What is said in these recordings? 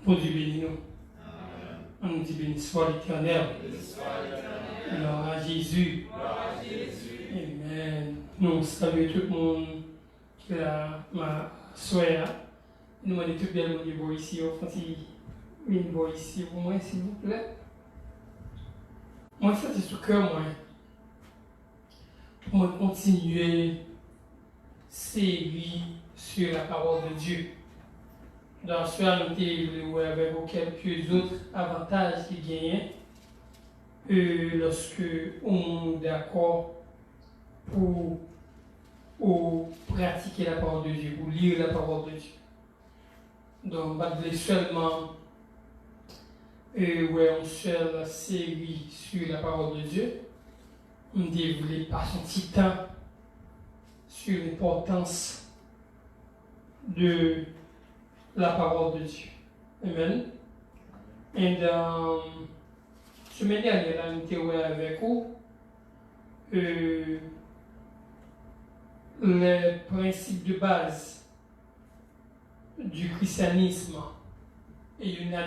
Bon Dieu bénis nous. On nous dit béni soit l'Éternel. Gloire à Jésus. Amen. Nous saluons tout le monde qui a ma soeur. Nous demandons tout bien le monde ici. On fait une voix ici pour moi, s'il vous plaît. Moi, ça c'est sur cœur, moi. Pour moi, continuer série sur la parole de Dieu. Dans ce cas, nous avons avec vous quelques autres avantages qui gagnent lorsque on est d'accord pour pratiquer la parole de Dieu, pour lire la parole de Dieu. Donc, pas de seulement une seule série sur la parole de Dieu. On devrait passer un petit temps sur l'importance de la parole de Dieu. Amen. Et la semaine dernière, nous étions avec vous les principes de base du christianisme. Et nous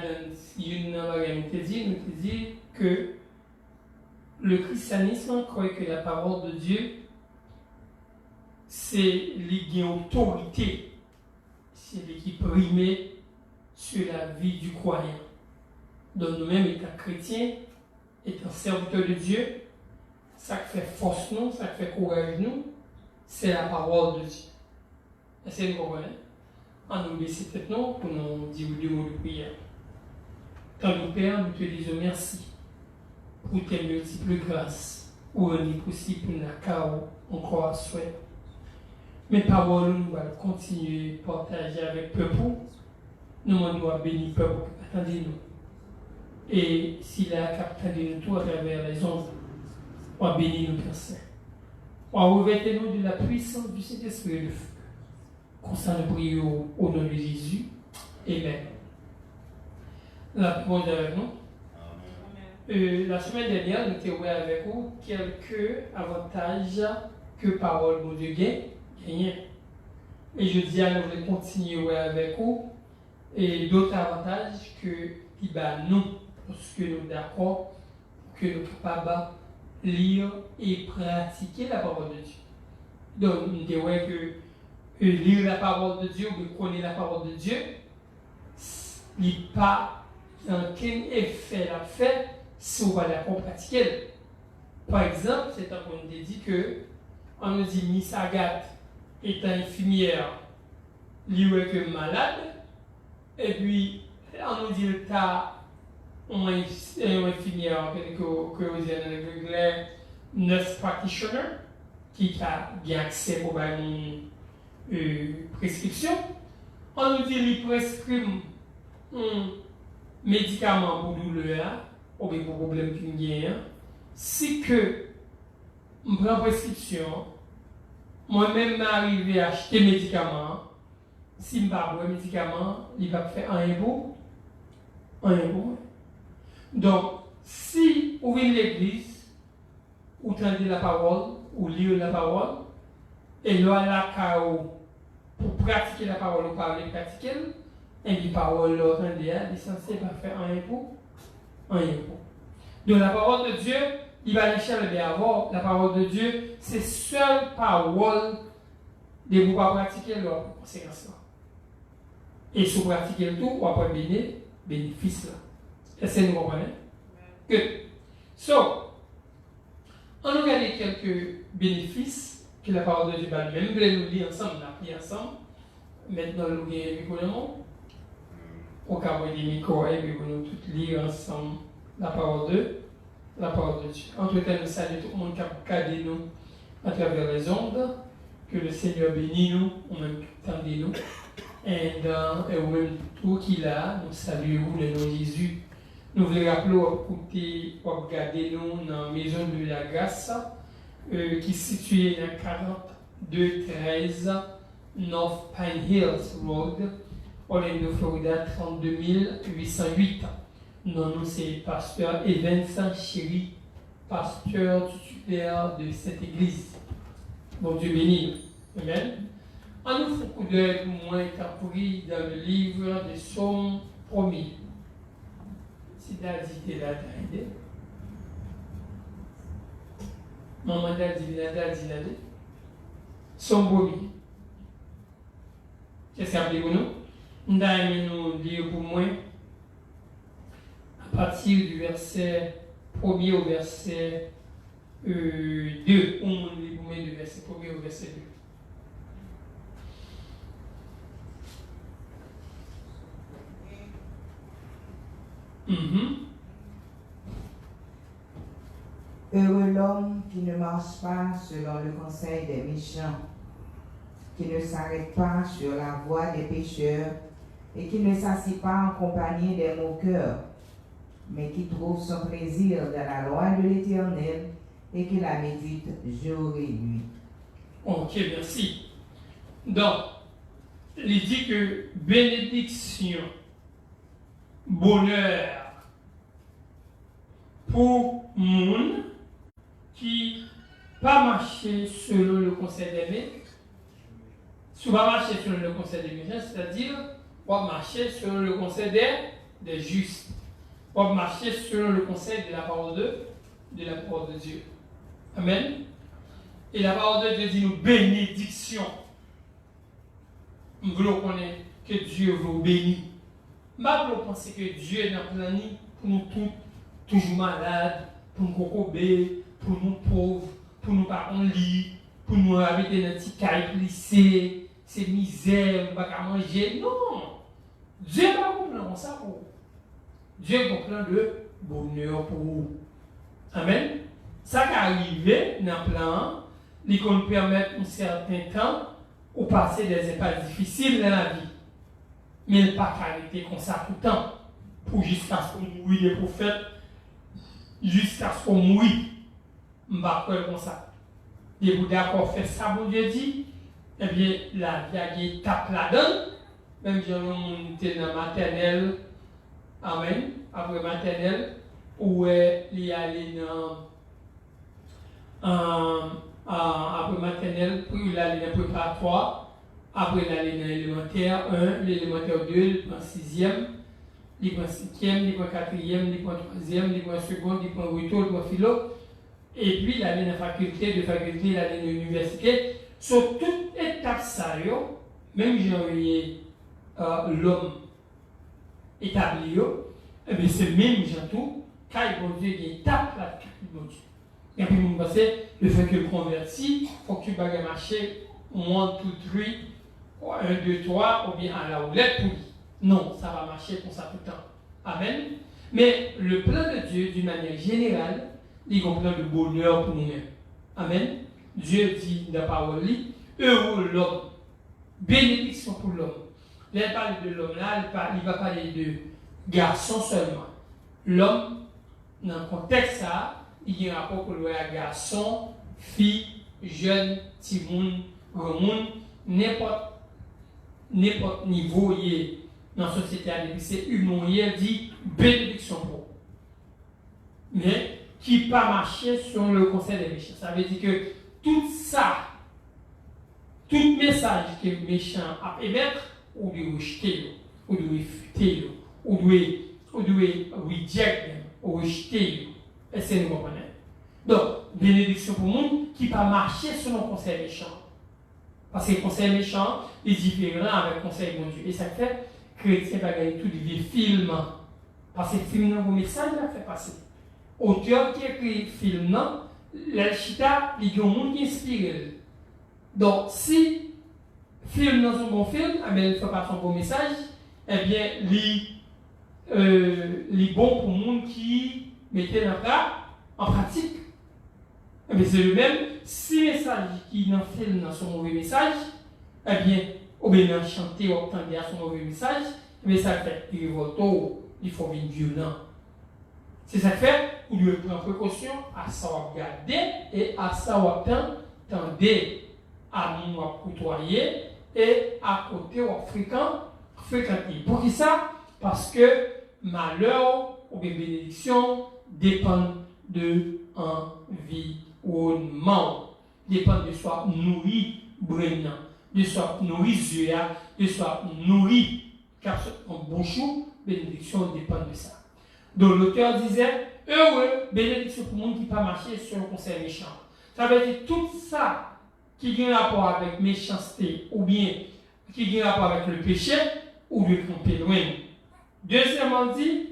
dit que le christianisme croit que la parole de Dieu, c'est lié autorité. C'est qui prime sur la vie du croyant. Donc nous-mêmes, étant chrétiens, étant serviteurs de Dieu, ça qui fait force nous, ça qui fait courage nous, c'est la parole de Dieu. Est-ce que vous comprenez? On nous baisse tête nous pour nous dire deux mots de prière. Tant nous Père, nous te disons merci pour tes multiples grâces, où on est possible pour la chaos encore à souhait. Mes paroles, nous allons continuer à partager avec le peuple. Nous demandons à bénir le peuple qui attendez-nous. Et s'il a capté nous tout à travers les ondes, on va bénir nos personnes. On va revêtir-nous de la puissance du Saint-Esprit de feu. Comme ça, nous prions au nom de Jésus. Amen. La parole avec nous. La semaine dernière, nous étions avec vous quelques avantages que parole de Dieu gagne. Et je dis à nous de continuer avec vous et d'autres avantages qui nous, parce que nous sommes d'accord, que nous sommes capables de lire et pratiquer la parole de Dieu. Donc, nous disons que lire la parole de Dieu ou connaître la parole de Dieu, il n'y a pas aucun effet à faire si on va la pratiquer. Par exemple, c'est qu'on nous dit que on nous dit Miss Agathe est infirmière, lui est malade, et puis on nous dit que tu as une infirmière que vous avez en anglais, nurse practitioner, qui a bien accès pour une prescription. On nous dit qu'il prescrit un médicament pour douleur, ou bien pour problème qu'il y a. Si que je prends prescription, moi-même, m'arrive à acheter des médicaments. Si je ne prends pas de médicaments, il va faire un bon. Donc, si vous venez à l'église, vous entendez la parole, ou lire la parole, et là, la pour pratiquer la parole, vous parlez pratiquer, et les paroles, vous entendez, il est censé faire un bon. Donc, la parole de Dieu, il va aller chercher avoir la parole de Dieu, c'est seule parole de vous pas pratiquer leur conséquence. Et si vous pratiquez le tout, vous avez bénéfice là. Est-ce que vous comprenez? Good. So, on a regardé quelques bénéfices que la parole de Dieu va même. Nous allons lire ensemble, on a pris ensemble. Maintenant, nous allons lire le micro. Au cas où il y a des micros, nous allons tous lire ensemble la parole de Dieu. Entre-temps, nous saluons tout le monde qui a regardé nous à travers les ondes. Que le Seigneur bénisse nous, ou même tendez nous. Et au même tout qu'il a, nous saluons le nom de Jésus. Nous voulons rappeler à regarder nous dans la maison de la grâce, qui est située dans 4213 North Pine Hills Road, Orlando, Florida, 32 808. Nous, c'est pasteur Evans Chéri, pasteur titulaire de cette église. Bon Dieu béni. Amen. On nous fait un coup d'œil moins pris dans le livre des Psaumes Premier. Si tu as dit là, tu as aidé. Maman t'a dit là, son premier. Qu'est-ce que ça veut dire pour nous? Nous allons lire pour moi à partir du verset 1er au verset 2. On lit pour moi du verset 1er au verset 2. Heureux l'homme qui ne marche pas selon le conseil des méchants, qui ne s'arrête pas sur la voie des pécheurs et qui ne s'assied pas en compagnie des moqueurs, mais qui trouve son plaisir dans la loi de l'Éternel et qui la médite jour et nuit. Ok, merci. Donc, il dit que bénédiction, bonheur pour monde qui pas marcher selon le conseil des méchants, si on va marcher selon le conseil des méchants, c'est-à-dire on va marcher selon le conseil des justes, on va marcher selon le conseil de la parole de Dieu. Amen. Et la parole de Dieu dit nous bénédiction. Nous voulons connaître que Dieu vous bénit. Nous voulons penser que Dieu est dans le plan pour nous tous, toujours malades, pour nous cocober, pour nous pauvres, pour nous pas en lit, pour nous habiter dans un petit caille plissé, c'est misère, nous pas manger. Non! Dieu n'a pas un plan ça pour vous. Dieu a un plan de bonheur pour vous. Amen. Ça qui arrive dans le plan, il peut permettre un certain temps ou passer des épreuves difficiles dans la vie. Mais il ne peut pas arrêter comme ça tout le temps. Pour jusqu'à ce qu'on mouille les prophètes, jusqu'à ce qu'on mouille. Je ne vais pas faire comme ça. Et vous d'accord faire ça, bon Dieu dit, eh bien, la vie a une étape là-dedans. Même si on était dans la maternelle, amen, après maternelle, où il y a allé après maternelle, puis il allait dans le préparatoire, après il allait dans l'élémentaire 1, l'élémentaire 2, il prend 6e, il prend 5e, il prend 4e, il prend 3e, il prend seconde, il prend retour, il prend philo, et puis il allait dans la faculté, il allait dans l'université. Sur toute étape, ça, même si j'ai l'homme établi, c'est même gens tout, quand il y a une étape là, bon Dieu. Et puis, vous pensez, le fait que le converti, il faut que tu bagues marcher 1, 2, 3, 1, 2, 3, ou bien à la roulette pour lui. Non, ça va marcher pour ça tout le temps. Amen. Mais le plan de Dieu, d'une manière générale, il y a un plan de bonheur pour nous-mêmes. Amen. Dieu dit dans la parole, heureux l'homme, bénédiction pour l'homme. Là, il parle de l'homme, là, il va parler de garçon seulement. L'homme, dans le contexte, ça, il y a un rapport pour le garçon, fille, jeune, petit monde, grand monde, n'importe niveau il est dans la société, c'est humain, il dit bénédiction pour. Mais qui pas marcher selon le conseil des méchants. Ça veut dire que tout ça, tout message que le méchant a émettre, ou de rejeter, ou de refuter, ou de reject, ou rejeter. Et c'est nous comprenons. Donc, bénédiction pour le monde qui pas marcher selon le conseil méchant. Parce que le conseil méchant est différent avec le conseil de Dieu. Et ça fait que les chrétiens va gagner tout des films. Parce que le film, vos messages, il fait passer. Auteur qui écrit le film, la chita, il y a un monde qui inspire. Donc, si le film dans un bon film, il ne fait pas son bon message, eh bien, il est bon pour le monde qui mettait en pratique. Mais c'est le même, si le message qui dans le film dans son mauvais message, eh bien, ou bien chanter ou entendre à son mauvais message, mais ça fait il révolte, il faut être violent. C'est ça fait, vous devez prendre précaution à savoir garder et à savoir tendre à nous côtoyer et à côté ou fréquenter. Pour qui ça? Parce que malheur ou bien bénédiction dépendent de environnement, dépendent de soi nourri brûlant, de soi nourri yeux, de soi nourri car un bon chou bénédiction dépend de ça. Donc l'auteur disait, heureux, bénédiction pour le monde qui pas marché sur le conseil méchant. Ça veut dire tout ça qui a un rapport avec méchanceté ou bien qui a un rapport avec le péché ou le camper loin. Deuxièmement dit,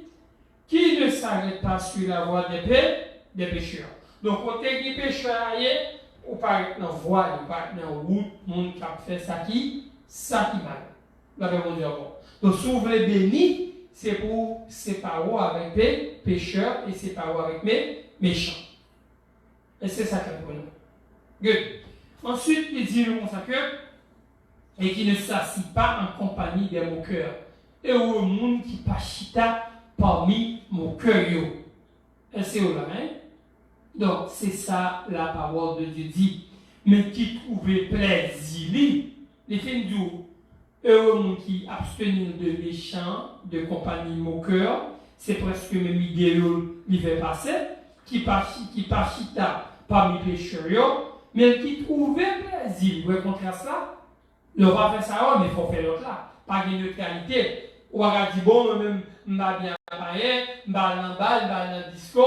qui ne s'arrête pas sur la voie des pécheurs. Donc, côté des pécheurs, ou pas dans la voie, ou pas dans la route, le monde qui a fait ça qui mal. La bon Dieu bon. Donc, si vous voulez bénir, c'est pour séparer avec les pécheurs et séparer avec mes méchants. Et c'est ça qu'il faut nous. Good. Ensuite, il dit le consacreur, et qui ne s'assit pas en compagnie des moqueurs. Et au monde qui pas chita parmi moqueurs. Et c'est là, hein? Donc, c'est ça la parole de Dieu dit. Mais qui trouvait plaisir, les films du heureux qui abstenir de méchants, de compagnie moqueurs, c'est presque même idée qui fait passer, qui pas chita parmi les pécheurs, mais qui trouvait plaisir. Vous voyez contre ça? Le roi fait ça, mais il faut faire l'autre là. Pas de neutralité. Ou a dit bon, moi-même, je vais bien travailler, je vais aller en bal, je vais aller en disco,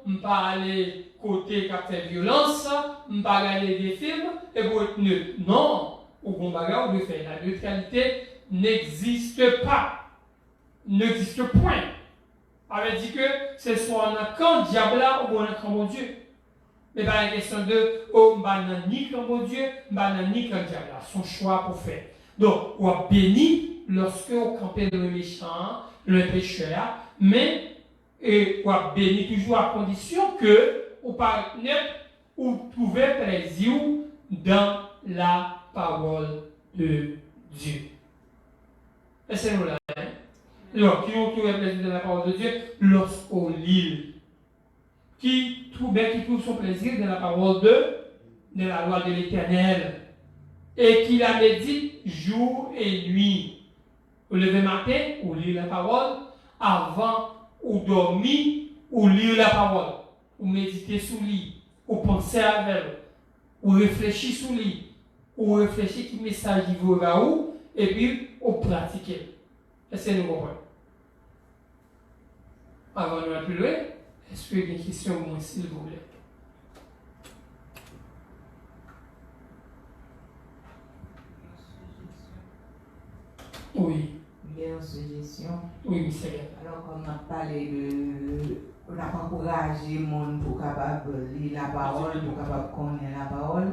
je vais aller côté qui a fait violence, je vais regarder des films, et pour être neutre. Non, au bon bagage, on veut faire. La neutralité n'existe pas. N'existe point. Ça veut dire que c'est soit un camp diable là ou un camp bon Dieu. Mais pas une question de oh, je ne vais ni camp bon Dieu, je ne vais ni camp diable là. Son choix pour faire. Donc, on a béni lorsque on campait le méchant, le pécheur, mais on a béni toujours à condition que on partenaire ou trouver plaisir dans la parole de Dieu. Et c'est nous là. Hein? Alors, qui ont trouvé plaisir dans la parole de Dieu lorsqu'on lit. Qui trouve son plaisir dans la parole de la loi de l'Éternel. Et qui la médite jour et nuit. Au lever matin, ou lire la parole, avant ou dormir, ou lire la parole, ou méditer sur lui, ou penser avec elle, ou réfléchir sur lui, ou réfléchir qui message il vous va où, et puis ou pratiquer. Est-ce que nous comprenons? Avant de aller plus loin, est-ce qu'il y a des questions moi s'il vous plaît? Oui. Il y a une suggestion. Oui, monsieur. Alors, on a parlé de. On a encouragé le monde pour capable lire la parole, pour capable connaître la parole.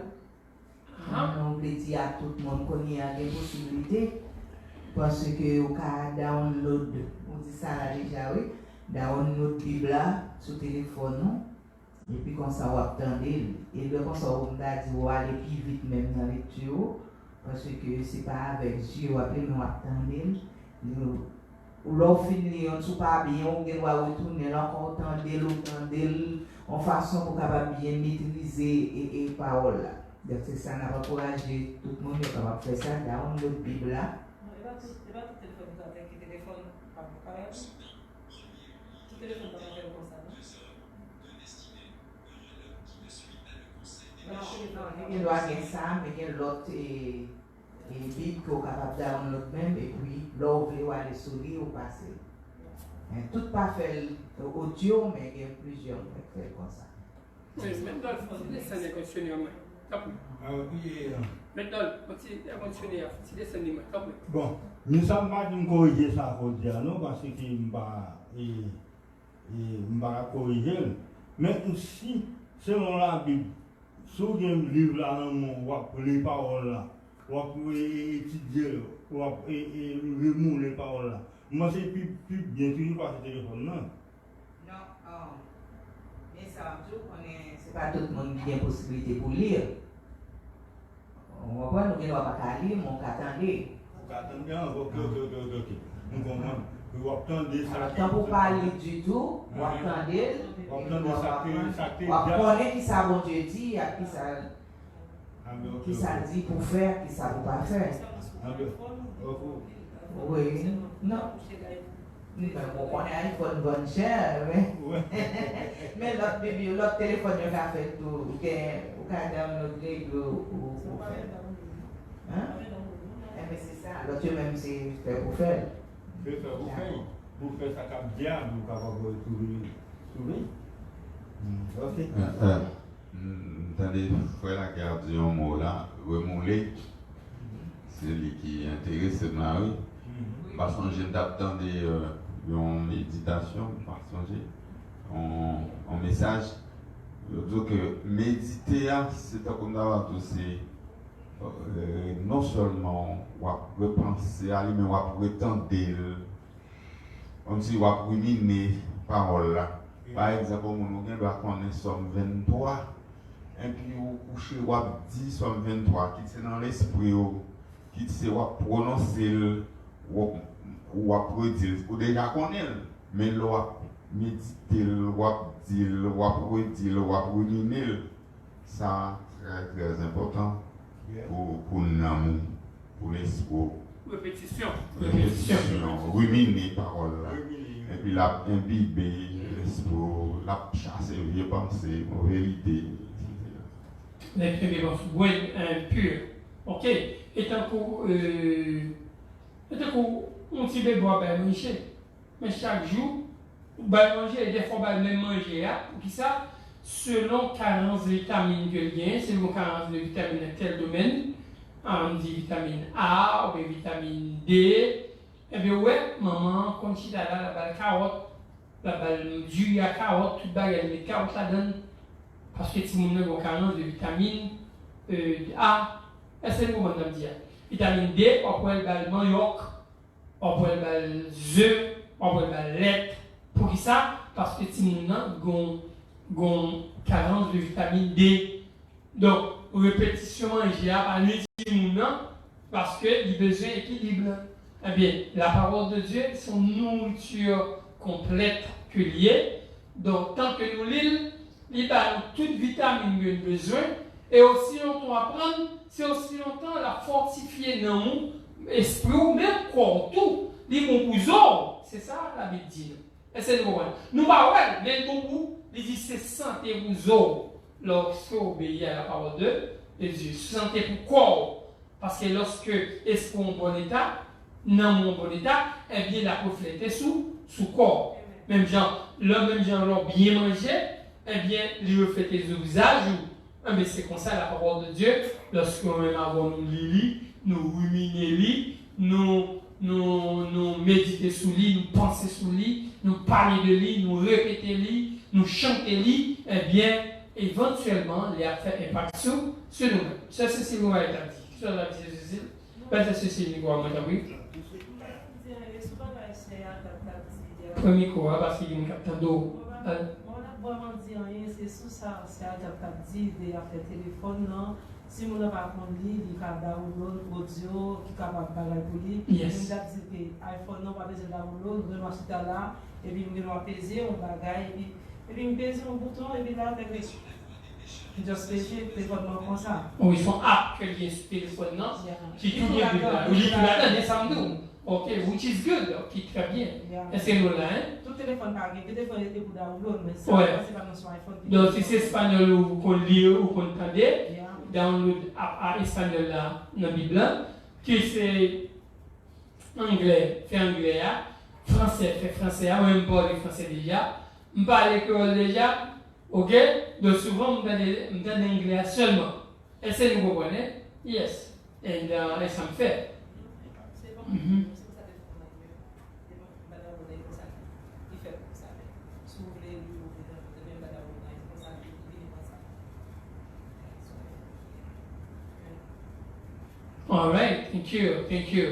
On veut dire à tout le monde qu'on y a des possibilités. Parce que au cas download, on dit ça là déjà, oui. Download Bible sur le téléphone, non? Et puis, quand ça va attendre, et puis, quand ça va dire, on va aller plus vite même dans la lecture. Parce que ce n'est pas avec Dieu, après nous attendons. Ou l'on finit, on ne sait pas bien, on doit retourner, encore attendre, en façon pour capable bien maîtriser et parole. Donc c'est ça, on a encouragé tout le monde capable faire ça dans notre Bible là. Il doit faire ça, mais il y a l'autre Bible qu'on est capable d'avoir l'autre même, et puis là, on veut aller sur lui ou passer. Tout pas fait audio, mais il y a plusieurs qui font comme ça. Oui, maintenant, laissez-les continuer. Maintenant, continuer à faire des animaux. Bon, nous sommes pas de corriger ça pour dire non, parce que je ne vais pas corriger. Mais si, selon la Bible, si vous avez un livre là, pour les paroles là, pour étudier, pour remonter les paroles là, moi c'est plus bien toujours par ce téléphone. Non, mais ça, c'est pas tout le monde qui a une possibilité pour lire. On va voir, nous ne pas lire, mais on attend. Vous attendez, ok. Nous comprenons. Vous attendez ça. Quand vous parlez du tout, vous attendez. Vous attendez ça. Vous connaissez qui ça bon Dieu dit, qui ça dit pour faire, qui ça ne peut pas faire. Oui, non. On connaît iPhone bonne chère, mais l'autre téléphone il a fait tout, ou quand downloader pour faire. Hein? Mais c'est ça, l'autre même c'est fait pour faire. C'est ça, vous faites. pour faire ça comme diable, ou capable de trouver. Ok. Attendez, frère la garde dit un mot là, remouler, c'est lui qui est intéressé dans la rue. Parce que j'ai entendu une méditation, un message. Je dis que méditer, c'est comme d'avoir aussi, non seulement repenser à lui, mais retendre, comme si on ruminer parole là. Par exemple, on doit connaître Somme 23, et puis on couche, on dit Somme 23, qui c'est dans l'esprit, qui c'est on prononcer, on dire, on déjà connaît, mais on méditer, on dire, on redire, on ruminer, ça c'est très important pour l'amour, pour l'esprit. Répétition. Ruminer parole là. Et puis la imbiber l'esprit, la chasser, vieux pensée, mauvaise idée, etc. L'esprit bon, impur. Ok. Et tant qu'on on s'y va boire, manger. Mais chaque jour, manger, et des fois, même manger, pour qui ça, selon carence de vitamines que gagne, selon carence de vitamines dans tel domaine, on dit vitamine A ou vitamine D, et bien ouais, maman, quand tu as là, la balle carotte, la balle jus à carotte, toute balle, mais carotte la donne, parce que si mon a carence de vitamine A, est-ce que vous m'entendez dire? Vitamine D, on peut le balle manioc, on peut le balle œuf, on peut le balle lait. Pour qui ça? Parce que si mon a carence de vitamine D. Donc, répétition manger par nuit, parce qu'il a besoin d'équilibre. Eh bien, la parole de Dieu, c'est une nourriture complète que liée. Donc, tant que nous lisons, il a toute vitamine que nous avons besoin. Et aussi longtemps à prendre, c'est aussi longtemps la fortifier dans mon esprit, ou même corps, tout. Les bons coups, c'est ça la Bible dit. Et c'est le bon. Nous, mais beaucoup, il dit c'est santé vous lorsque vous obéissez à la parole de Dieu. Santé pour corps. Parce que lorsque est-ce qu'on est en bon état, non mon bon état, eh bien la refléter sous corps. Même genre, l'homme bien mangé, eh bien, il reflète le visage. Mais c'est comme ça la parole de Dieu. Lorsqu'on même avant nous lire, nous ruminer, nous méditer sur lui, nous penser sur lui, nous parler de lui, nous répéter lui, nous chanter lui, eh bien, éventuellement, il y a fait impact sur nous-mêmes. Ça, c'est ce que vous m'avez dit. Ça, c'est Cécile. C'est ce que vous m'avez dit. Premier quoi, parce qu'il y a une capteur d'eau. On a vraiment dit rien, c'est sous ça, c'est à dit de faire téléphone, non. Si on n'a pas compris, il y a download audio qui est capable de parler pour lui. Yes. On a dit que iPhone n'a pas besoin de download, on va acheter là, et puis on va peser, on va gagner, et puis on pèse un bouton, et puis là, on va juste pécher, téléphone comme ça. Oui, ils sont aptes que les téléphones, non? Qui tout bien de là. Oui, là, descendons. Ok, which is good, ok, très bien. Est-ce que nous là, hein? Tout téléphone par exemple, téléphone était pour download, mais ça, c'est pas sur iPhone. Donc, si c'est espagnol ou qu'on lit ou qu'on entend, download à espagnol là, dans la Bible, qui c'est anglais, fait anglais, français, fait français, ou même pas le français déjà, je parle l'école déjà, ok? Donc, souvent, je donne l'anglais seulement. Est-ce que vous comprenez? Yes. Et ça me fait. All right, thank you.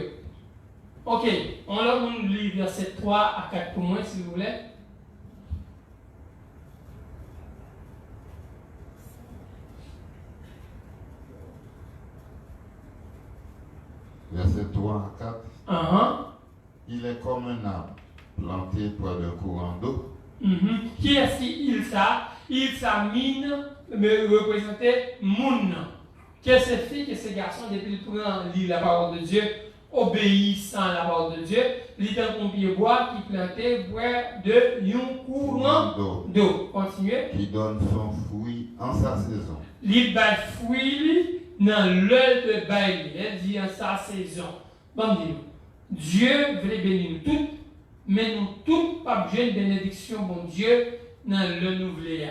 Ok, on lit verset 3 à 4 pour moi, si vous voulez. Verset 3 à 4. Il est comme un arbre planté près d'un courant d'eau. Qui est-ce qu'il ça? Il s'amine, me représenter moun. Que ces filles, que ces garçons, depuis le temps, lisent la parole de Dieu, obéissant à la parole de Dieu, lisent un pompier bois qui plantait près de un courant d'eau. Continuez. Qui donne son fruit en sa saison. Il va fruit dans l'heure de bail, il dit en sa saison. Bon, Dieu veut bénir nous tous, mais nous tous pas besoin de bénédiction, bon Dieu, dans le nouvel.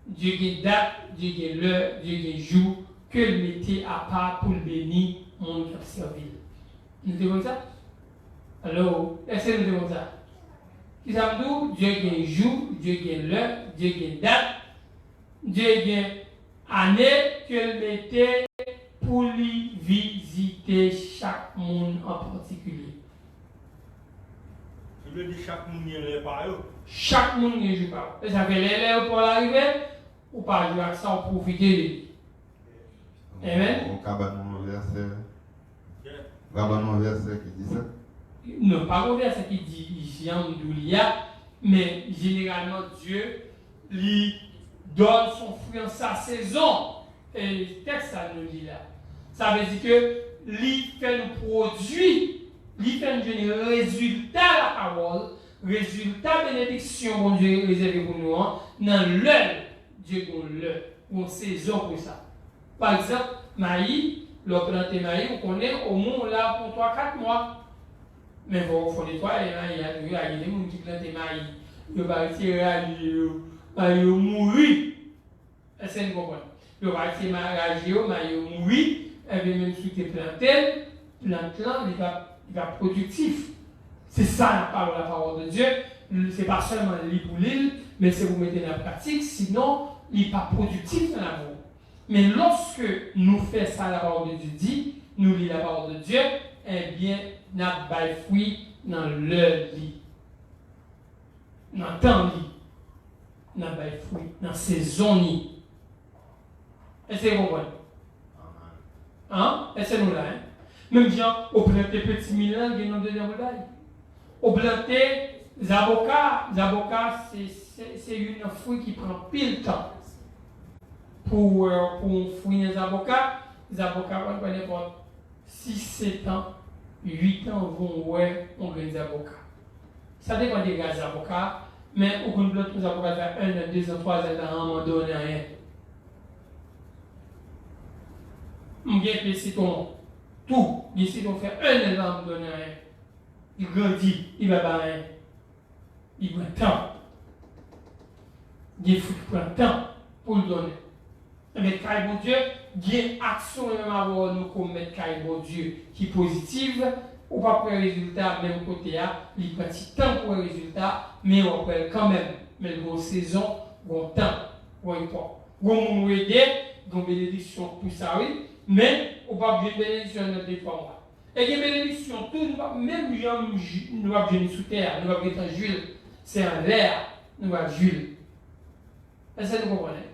Dieu a une date, Dieu a l'heure, Dieu a un jour que le mettez à part pour le bénir, mon qui a servi. Nous devons ça? Alors, est-ce que nous devons ça? Qui ça me dit? Dieu a un jour, Dieu a l'heure, Dieu a une date, Dieu a une année que le mettez pour lui visiter chaque monde en particulier. Je veux dire, chaque monde y est pas. Chaque monde y joue pas. Ça fait l'élève pour l'arrivée, ou pas jouer avec ça, ou profiter de lui. Amen. Au cabanon verset. Cabanon verset qui dit ça. Non, pas le verset qui dit Jean Doulia, mais généralement Dieu lui donne son fruit en sa saison. Et le texte, ça nous dit là. Ça veut dire que lui fait le produit, lui fait un résultat à la parole, résultat bénédiction, bon Dieu réservé pour nous, dans l'heure, Dieu donne l'heure, ou une saison pour ça. Par exemple, maïs, le planter maïs, on connaît au moins là pour 3-4 mois. Mais il faut nettoyer, il y a des gens qui plantent des maïs, ils vont tirer, ils vont mourir. Est-ce que vous comprenez? Ils vont tirer maïs, ils vont mourir, et bien même si tu plantes, il va productif. C'est ça la parole de Dieu. Ce n'est pas seulement l'île pour l'île, mais c'est vous mettez dans la pratique, sinon il n'est pas productif dans l'amour. Mais lorsque nous faisons ça, la parole de Dieu dit, nous lisons la parole de Dieu, eh bien, nous avons des fruits dans leur vie. Dans le temps lit. Nous avons des fruits dans la saison lit. Est-ce que vous comprenez? Hein? Est-ce que nous là? Hein? Même gens, au planter petit Milan, il y a une deuxième bouteille. Au planter Zaboka, c'est une fruit qui prend pile temps. Pour un fruit de Zaboka, on connaît pas 6-7 ans, 8 ans, on gagne Zaboka. Ça dépend des gars Zaboka, mais au bout de l'autre, Zaboka fait 1 an, 2 ans, 3 ans, à un moment donné, rien. On gagne des citons, tout, les citons fait 1 an, à un moment donné, rien. Il grandit, il va pas rien. Il prend temps. Il prend temps pour le donner. Mais quand bon Dieu, il y a une action même avoir nous comme mettre quand bon Dieu qui est positive, ou pas pour le résultat, même côté là, il prend du temps pour le résultat, mais on peut quand même, mais une saison, bon temps, bon temps. Bon nous aider, bon bénédiction pour ça oui, mais on pas besoin de bénédiction dans 2-3 mois. Et les bénédictions, tout, même nous avons besoin sous terre, nous avons besoin de Jules, c'est un verre, nous avons Jules. Est-ce que vous comprenez?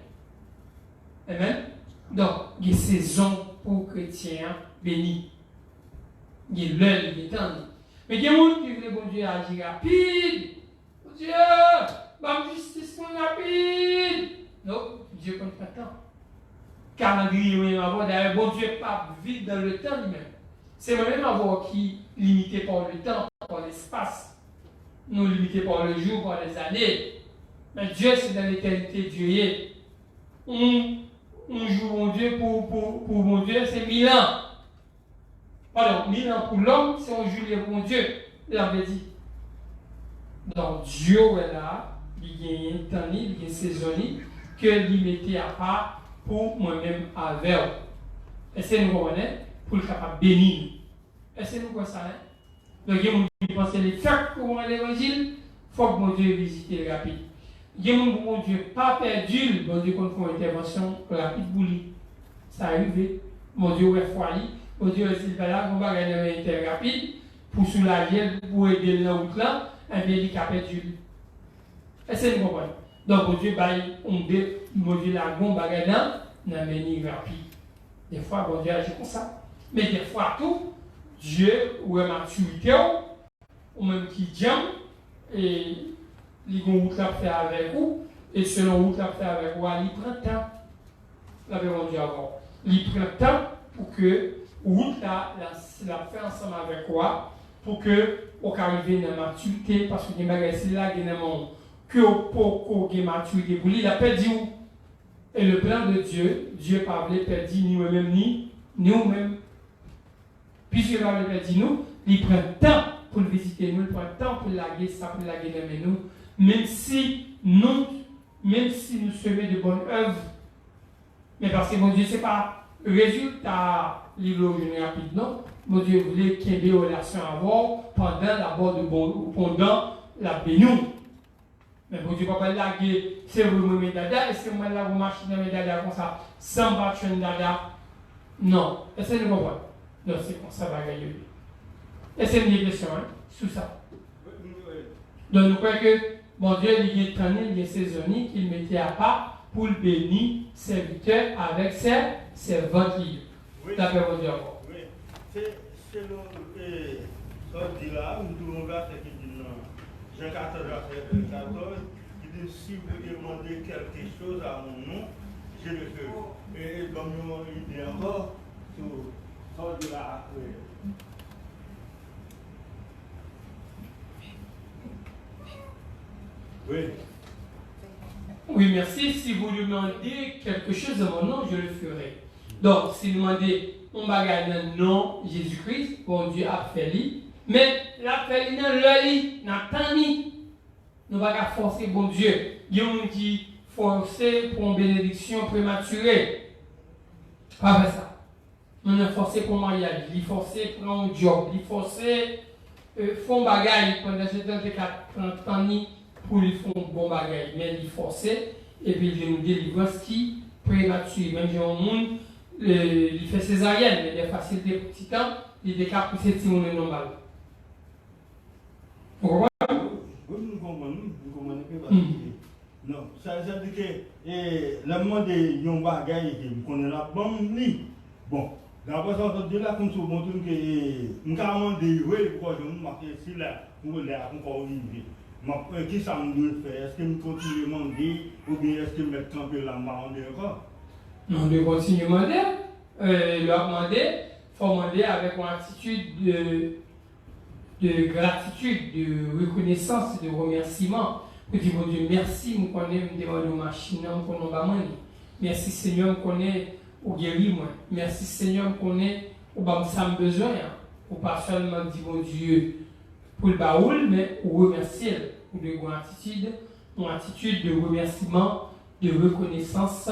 Amen. Donc, il y a une saison pour les chrétiens bénis. Il y a l'heure, il y a le temps. Mais il y a des gens qui veulent bon Dieu agir rapide. Bon Dieu, ma justice est rapide. Non, Dieu ne prend pas le temps. Calendrier, oui, d'ailleurs, bon Dieu n'est pas vite dans le temps lui-même. C'est moi-même avoir qui limité par le temps, par l'espace. Nous limité par le jour, par les années. Mais Dieu, c'est dans l'éternité, Dieu est. On joue mon Dieu pour mon Dieu, c'est 1000 ans. Pardon, 1000 ans pour l'homme, c'est on joue pour mon Dieu. Il avait dit. Donc Dieu est là, il y a un temps, il y a une saison que il mettait à part pour moi-même avec. Est-ce que nous comprenons? Pour le capable bénir. Est-ce que nous comprenons ça? Donc il y a des gens qui pensent que les faits pour l'évangile, il faut que mon Dieu visite le rapide. Il y a des gens qui mon Dieu pas perdu, bon Dieu qu'on fait une intervention rapide pour lui. Ça arrive. Mon Dieu est foyer. Mon Dieu est s'il là, on va gagner un inter rapide pour soulager, pour aider la route là, un bien qui a perdu. Est-ce que vous comprenez? Donc mon Dieu mon Dieu la bombe bagaille là, n'a mené rapide. Des fois, bon Dieu agit comme ça. Mais des fois, tout, Dieu, ou est maturité, ou même qui jam, et il y a une route à faire avec vous, et selon route à faire avec vous, il prend temps. La mon Dieu avant. Il prend temps pour que route la fait ensemble avec quoi, pour que on arrive dans la maturité, parce que les bagages là, il y a que pour qu'il y ait maturité pour lui, il a perdu. Et le plan de Dieu, Dieu n'a pas perdu ni nous-mêmes, ni nous-mêmes. Puisque il n'a pas perdu nous, il prend temps pour visiter nous, pour le temps pour laguer ça, pour laguer les nous, même si nous semons de bonnes œuvres, mais parce que mon Dieu, ce n'est pas le résultat livre rapide, non. Mon Dieu voulait qu'il y ait des relations à avoir pendant la bénou. Mais mon Dieu, papa, laguer, c'est vous me dada, et c'est moi là, vous marchez dans mes dada comme ça, sans battre un dada. Non. Est-ce que vous comprenez? Non, c'est comme ça, va gagner. Est-ce que c'est une question, hein, sous ça? Donc, nous croyons que mon Dieu, il y a tanné, il y a saisonnier qu'il mettait à part pour le bénir, serviteur avec ses servantes. Oui. D'après mon Dieu encore. Oui. C'est le. Ça dit là, nous trouvons verset qui dit non. Jean 14, verset 14, qui dit si vous demandez quelque chose à mon nom, je le ferai. Et comme il dit encore, ça dit là après. Oui. Oui, merci. Si vous demandez quelque chose à mon nom, je le ferai. Donc, si vous demandez un bagage dans le nom Jésus-Christ, bon Dieu a fait lui. Mais la fait lui dans le lit, n'a pas mis. Nous ne pouvons pas forcer bon Dieu. Il y a des gens qui forcent pour une bénédiction prématurée. Pas vrai ça. On est forcé pour un mariage, il est forcé pour un job, il est forcé pour un bagage pendant ce temps de 30 ans pour lui faire un bon bagage. Mais il est forcé et puis il nous délivrance qui prématurée. Même si un monde il fait césarienne, mais il y a facilité pour petit temps, il est capable de pousser si on est normal. Vous comprenez? Oui, nous comprenons que non, ça veut dire que le monde de yon bagay qui me connaît la bonne ni. Bon, d'après ça, on dit là comme ça, bon, que nous avons dit oui, pourquoi je me marque ici là, pour là, encore arriver. Qui ça me doit faire? Est-ce que nous continuons à demander ou bien est-ce que nous mettons camper là-bas encore? Non, on doit continuer à demander. Leur demander, il faut demander avec une attitude de gratitude, de reconnaissance, de remerciement. Pour dire, mon Dieu, merci, nous connaissons, nous demandons une machine, nous connaissons. Merci Seigneur, nous connaissons, ou guérir moi. Merci Seigneur, nous connaissons, ou pas ça me besoin. Ou pas seulement dire, mon Dieu, pour le baoul, mais ou remercier, ou de une attitude de remerciement, de reconnaissance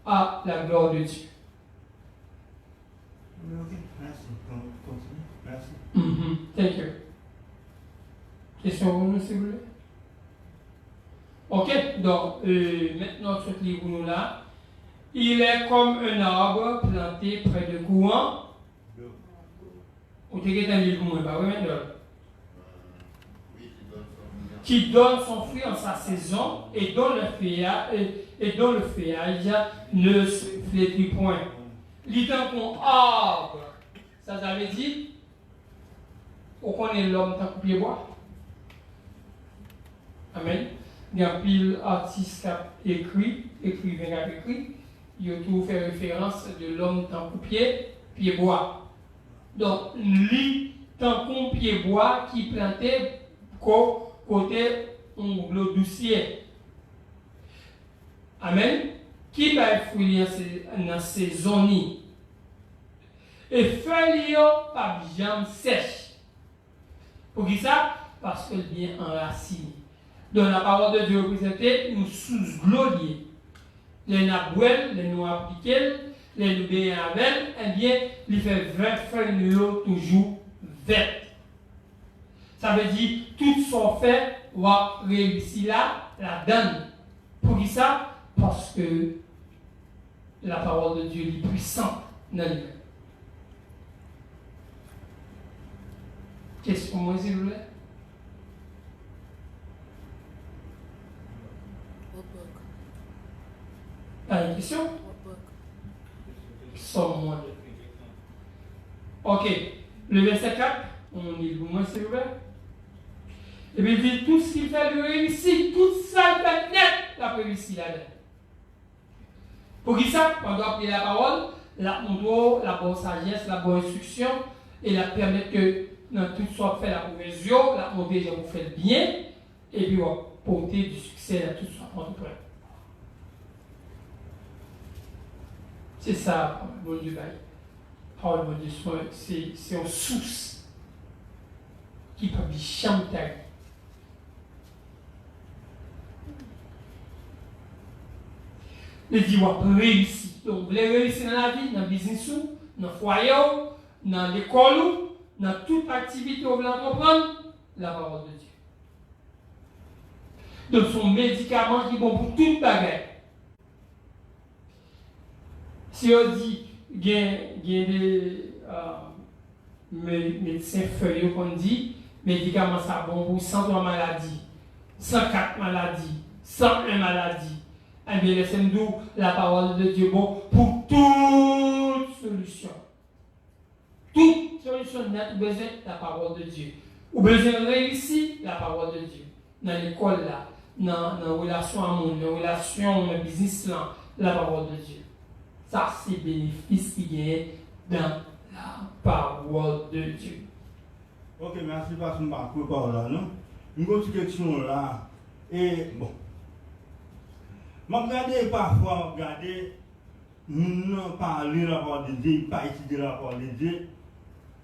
à la gloire de Dieu. Merci. Continue. Merci. Thank you. Question pour nous, s'il vous plaît? Ok, donc maintenant, ce livre nous là, il est comme un arbre planté près de courant. Vous avez un livre, pas oui, maintenant? Qui donne son fruit en sa saison et dont le feuillage ne se flétrit point. L'idée qu'on arbre, ça veut dire, on connaît l'homme tant que pied bois. Amen. Il y a pile artiste qui a écrivain qui a écrit, il a tout fait référence de l'homme tant que pied bois. Donc, lui, tant qu'on pied bois qui plantait côté le dossier. Amen. Qui va être fruit dans ces zones. Et feuilles pas bien sèches. Pour qui ça? Parce qu'elle vient enracinée. Donc la parole de Dieu représentée nous sous-glorier. Les nabouels, les nous appliqués, les nous bien avec, eh bien, il fait 20 feuilles toujours vertes. Ça veut dire tout son fait va réussir là, la donne. Pour qui ça? Parce que la parole de Dieu est puissante dans lui. Question, moi, s'il vous plaît? Une question? Somme. Ok. Le verset 4, on lit le moins, s'il vous plaît. Et puis il dit tout ce qu'il fait lui réussir, tout ça il fait net, la réussir là-dedans. Pour qui ça? Quand on doit appeler la parole, on doit la bonne sagesse, la bonne instruction, et la permettre que dans tout soit fait la progression, on déjà vous fait bien, et puis on va porter du succès à tout soit en prêt. C'est ça, mon Dieu, parole de Dieu, c'est une source. qui peut bien chanter. Le dit qu'on réussir. Donc, vous voulez réussir dans la vie, dans le business, dans le foyer, dans l'école, dans toute activité que vous voulez comprendre, la parole de Dieu. Donc, son médicament qui est bon pour toute bagarre. Si on dit qu'il y a des médecins feuilles qu'on dit, médicaments ça bon pour 103 maladies, 104 maladies, 101 maladies. Eh bien, laissez-nous la parole de Dieu bon pour toute solution. Toute solution nette, vous besoin de la parole de Dieu. Vous besoin de réussir la parole de Dieu. Dans l'école, là, dans la relation amour, dans la relation, dans le business, là, la parole de Dieu. Ça, c'est le bénéfice qui est dans la parole de Dieu. Ok, merci parce que je ne peux pas là, non? Une autre question là. Et bon. Je regarde parfois, nous parler la parole de Dieu, il pas étudier la parole de Dieu,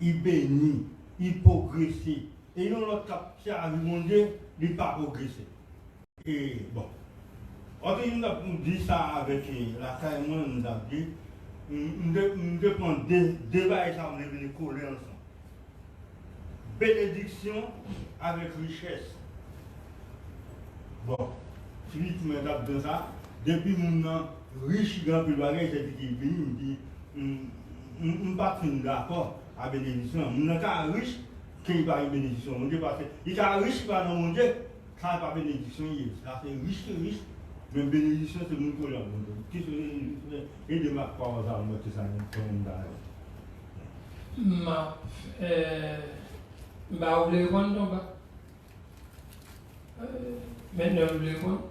il bénit, il progresse. Et nous, l'autre qui arrive, mon Dieu, il n'a pas progressé. Et bon. Ok, nous avons dit ça avec la caille, nous avons dit, nous devons débat et ça, on est venu coller ensemble. Bénédiction avec richesse. Bon. Si tu me tapes de ça, depuis mon riche grand peu de bagages, c'est qui vient, je ne suis pas d'accord à la bénédiction. Je suis pas riche qui n'est pas une bénédiction. Il est riche qui va dans mon Dieu, ça n'est pas bénédiction. Ça c'est riche. Mais bénédiction, c'est mon collègue. Et de ma part, ça va me ça vous voulez répondre, non? Maintenant, vous voulez répondre?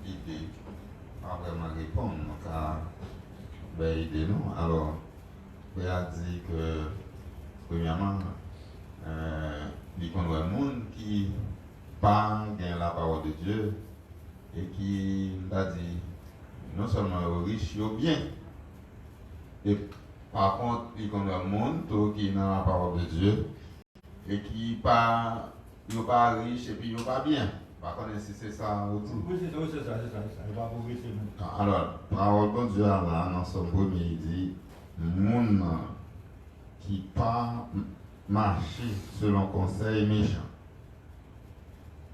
Idée, pas vraiment répondre, donc idée non. Alors, il a dit que, premièrement, il y a un monde qui pas gagne la parole de Dieu et qui a dit non seulement riche, mais bien. Et par contre, il y a un monde qui n'a la parole de Dieu et qui pas riche et puis il pas bien. Par contre, si c'est ça aussi. Oui, c'est ça. Il va progresser. Alors, parole de Dieu là, dans son premier, il dit monde qui pas marcher selon conseil méchant,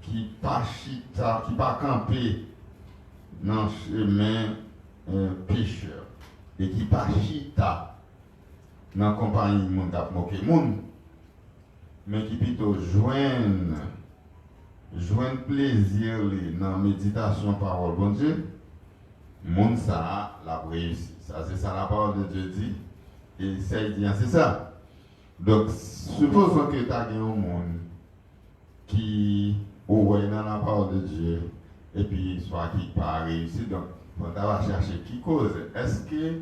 qui pas chita, qui pas camper dans le chemin pécheur, et qui pas chita dans la compagnie de monde qui a moqué monde, mais qui plutôt joignent plaisir dans la méditation parole bon Dieu, monde ça la réussi. Ça c'est ça la parole de Dieu dit. Et ça il dit c'est ça. Donc supposons que tu as un monde qui oué dans la parole de Dieu et puis soit qui pas réussi. Donc on va chercher qui cause. Est-ce que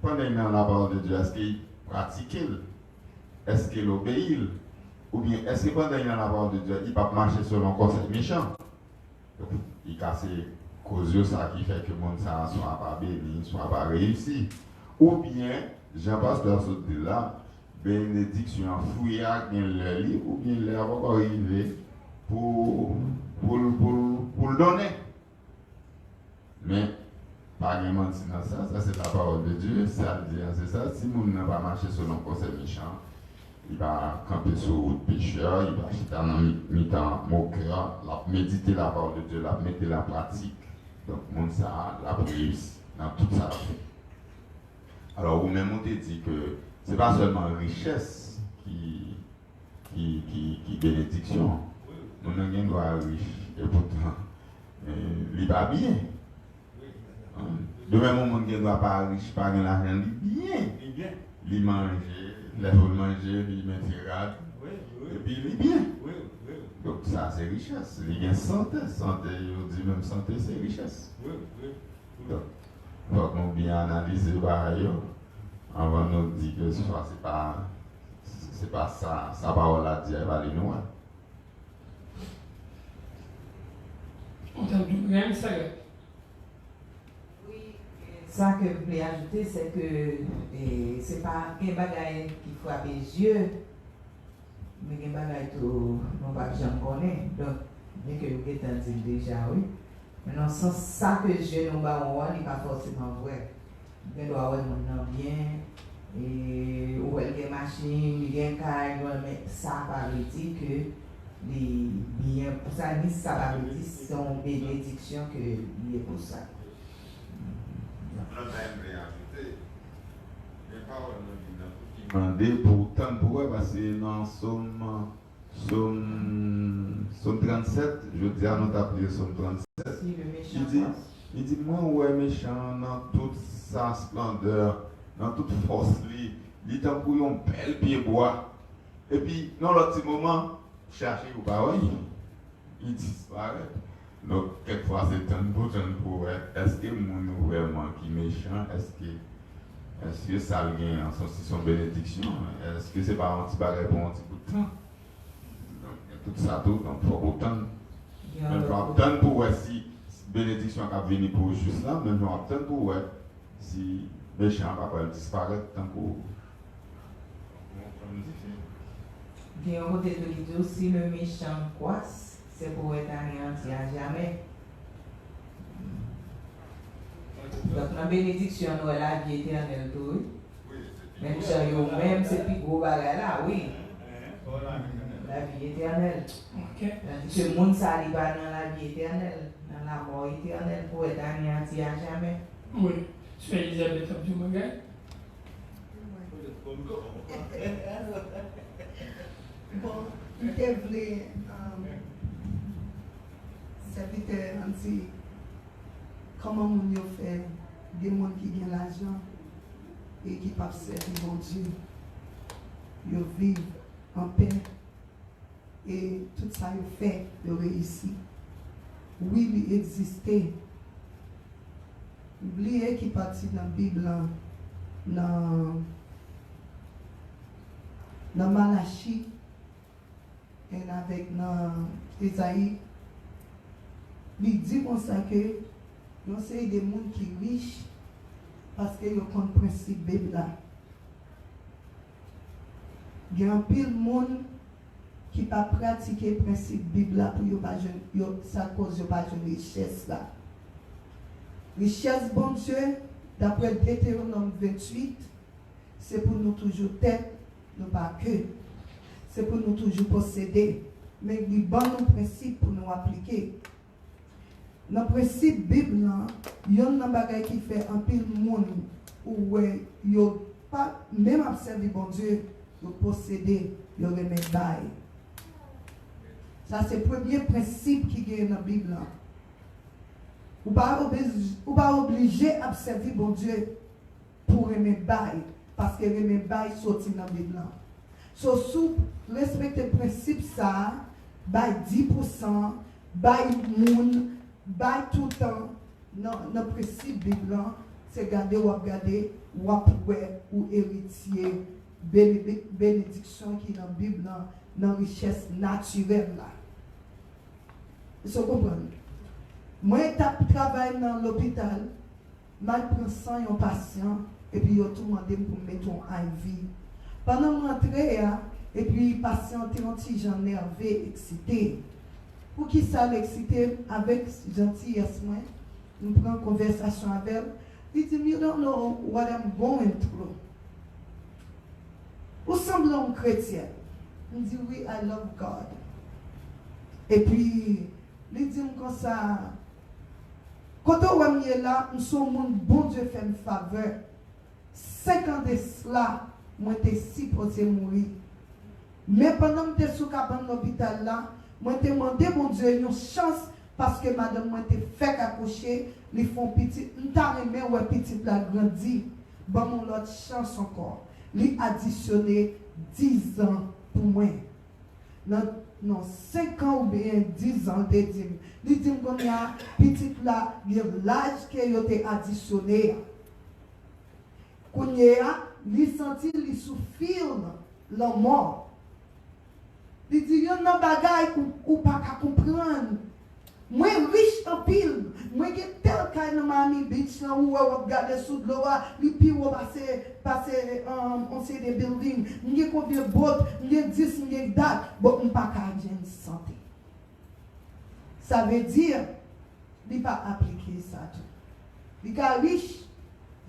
pendant dans la parole de Dieu, est-ce qu'il pratique? Est-ce qu'il obéit? Ou bien est-ce que pendant dans la parole de Dieu, il ne peut pas marcher selon conseil méchant? Donc, il casse cause ça qui fait que le monde ne soit pas béni, soit pas réussi. Ou bien, Jean-Pasteur se dit là, bénédiction fouillée avec le livre, ou bien l'air encore arrivé pour le donner. Mais, pas de mentir dans ça c'est la parole de Dieu, ça dit, c'est ça. Si le monde n'a pas marché selon conseil méchant, il va camper sur le pécheur, il va chiter dans mi-temps moqueur, méditer la parole de Dieu, mettre la pratique. Donc, monde ça, la réussite dans tout ça. Alors, vous-même, on te dit que ce n'est pas seulement richesse qui bénédiction. Nous n'avons rien droit à riche. Et pourtant, il va bien. De même, on ne doit pas riche, pas de l'argent, il bien. Il mange, il mange, il met et puis il est bien. Donc ça c'est richesse. Il y a santé, on dit même santé c'est richesse. Donc, il faut qu'on bien analyser avant de nous dire que c'est pas ça, sa parole à dire, elle va aller nous. On t'a dit même ça. ça que je voulais ajouter, c'est que c'est pas un bagage qui frappe les yeux, mais un bagage que non pas j'en connais. Donc, bien que vous êtes dit déjà, oui. Maintenant, sans ça que je ne n'est pas forcément vrai. Il doit avoir bien, et ou des machines, des cartes, mais ça va dire que les biens, ça dit ça va dire sont bénédictions que il est pour ça. Demandé pour tant pour parce que dans Somme 37, je dis à notre appelé Somme 37. Il dit moi ouais méchant dans toute sa splendeur, dans toute force il est pour un bel pied bois. Et puis dans l'autre petit moment, chercher ou pas oui, il disparaît. Donc quelquefois c'est un pour est-ce que mon vraiment qui méchant, est-ce que ça a lien en son bénédiction? Est-ce que c'est pas un petit bagage pour un petit bout de temps? Donc, tout ça, tout, donc il faut autant. Même faut attendre pour voir si bénédiction a venir pour juste là, même faut attendre pour voir si méchant va disparaître tant pour. Il y a un côté de l'idée, si le méchant croisse, c'est pour être anéanti à jamais. Donc, la bénédiction, nous la vie éternelle, tout. Même si même c'est plus gros bagage là, oui. La vie éternelle. Ce monde, ça n'est pas dans la vie éternelle, dans la mort éternelle, pour être anéanti à jamais. Oui. Tu es Elisabeth Abdoumaga? Bon, je voulais serviteur anti comment on fait des gens qui ont l'argent et qui peuvent servir mon Dieu. Ils vivent en paix et tout ça ils fait, ils réussissent. Oui, il existait. Oubliez qui partit dans la Bible, dans Malachie et avec dans Isaïe. Il dit comme ça que c'est des gens qui sont riches parce qu'ils ont le principe Bible là. Il y a un pile de monde qui pas pratiquer le principe Bible là pour ça cause de pas de richesse là. Richesse bon Dieu, d'après Deutéronome 28, c'est pour nous toujours tête, non pas que. C'est pour nous toujours posséder. Mais il y a un principe pour nous appliquer. Dans le principe Bible, il y a un bagage qui fait un peu de monde où il n'y a pas, même observé bon Dieu, il posséder, il remet bail. Ça, c'est le premier principe qui est dans la Bible. Ou pas obligé à observer bon Dieu pour remettre bail, parce que remettre bail sorti dans la Bible. So, sous respecter le principe, ça, bail 10%, bail moun, bail tout le temps, dans le principe Bible, c'est garder ou héritier, bénédiction qui est dans la Bible, dans la richesse naturelle. Vous comprenez? Moi, je travaille dans l'hôpital, je prends un patient, et puis je tout demandé pour mettre un IV. Pendant que je rentre, et puis le patient est un petit genre nerveux, excité. Pour qui ça l'excité, avec gentillesse, nous prenons une conversation avec elle. Il dit, you don't know what I'm going through. Vous semblez un chrétien. Il dit, oui, I love God. Et puis, il dit comme ça, quand on est là, nous sommes un bon Dieu fait une faveur. 5 ans de cela, moi j'étais supposé mourir. Mais pendant que j'étais sous l'hôpital là, moi j'ai demandé mon Dieu une chance parce que madame moi était fait accoucher, ils font petit, nous t'arrêtons ouais petit la grandi. Bon mon l'autre chance encore. Lui additionné 10 ans pour moi. Non, 5 ans ou bien 10 ans de dîme. Il dit qu'on y a petit là, il y a l'âge qui a été additionné. Qu'on y a, il sentit, il souffre la mort. Il dit, il y a un bagage ou pas qu'à comprendre. Moi riche en pile. Moi qui tel cas dans Miami Beach là où on regarde sous de l'eau, les puis on passer on sait des buildings. Moi combien de bottes, moi 10, moi date, bon pas qu'à une santé. Ça veut dire il pas appliquer ça tout. Il est riche,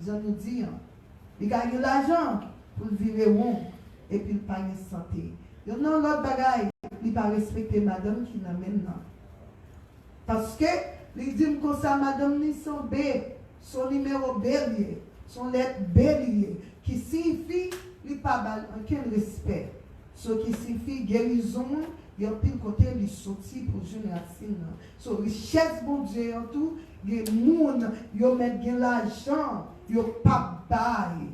je nous dis, il a l'argent pour vivre bon et puis il pas de santé. Non, l'autre bagaille, il pas respecter madame qui n'a maintenant. Parce que, il dit comme ça, madame ni son B, son numéro bélier, son lettre bélier, qui signifie, il pas aucun respect. Ce qui signifie guérison, il y a pile côté, il sorti pour génération. So, richesse, bon Dieu, en tout, il y a des gens, ils mettent de l'argent, ils n'ont pas bail.